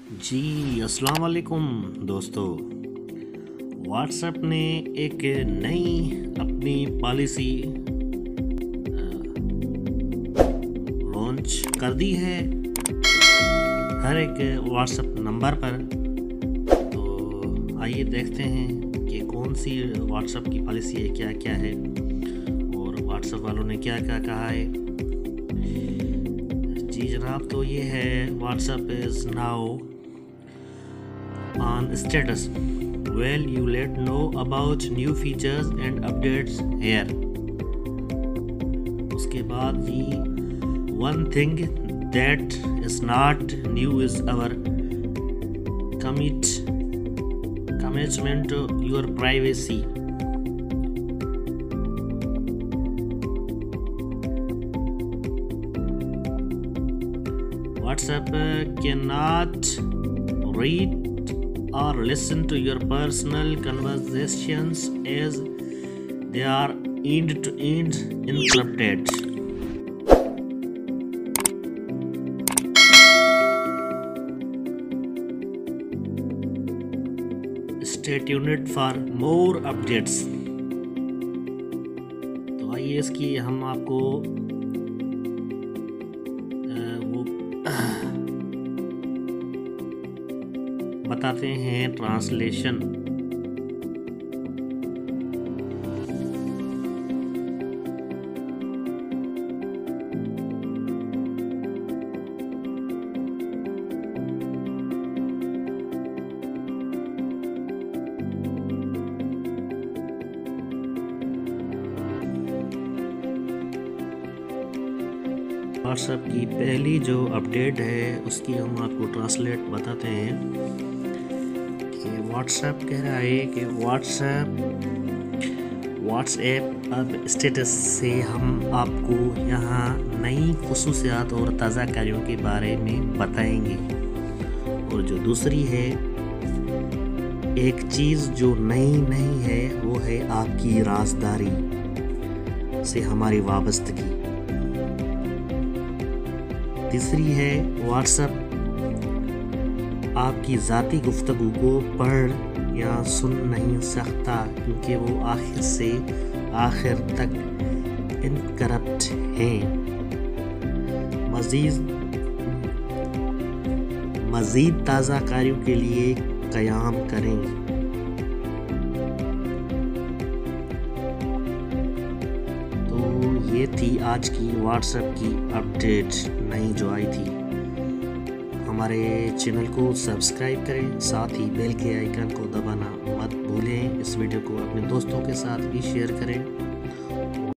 जी अस्सलाम वालेकुम दोस्तों। व्हाट्सएप ने एक नई अपनी पॉलिसी लॉन्च कर दी है हर एक व्हाट्सएप नंबर पर। तो आइए देखते हैं कि कौन सी व्हाट्सएप की पॉलिसी है, क्या क्या है और व्हाट्सएप वालों ने क्या क्या कहा है। जी जनाब, तो ये है WhatsApp is now on status. Well, you let know about new features and updates here. उसके बाद जी one thing that is not new is our commitment to your privacy. WhatsApp cannot read or listen to your personal conversations as they are end-to-end encrypted. Stay tuned for more updates. तो आइए इसकी हम आपको बताते हैं translation. WhatsApp की पहली जो अपडेट है उसकी हम आपको ट्रांसलेट बताते हैं। व्हाट्सएप कह रहा है कि व्हाट्सएप अब स्टेटस से हम आपको यहाँ नई खुसूसियात और ताज़ा कार्यों के बारे में बताएंगे। और जो दूसरी है, एक चीज़ जो नई नहीं है वो है आपकी राज़दारी से हमारी वाबस्तगी। तीसरी है, व्हाट्सएप आपकी ज़ाती गुफ्तगू को पढ़ या सुन नहीं सकता क्योंकि वो आखिर से आखिर तक इनकरप्ट हैं। मज़ीद ताज़ा कार्यों के लिए क़याम करें। तो ये थी आज की व्हाट्सएप की अपडेट नई जो आई थी। हमारे चैनल को सब्सक्राइब करें, साथ ही बेल के आइकन को दबाना मत भूलें। इस वीडियो को अपने दोस्तों के साथ भी शेयर करें।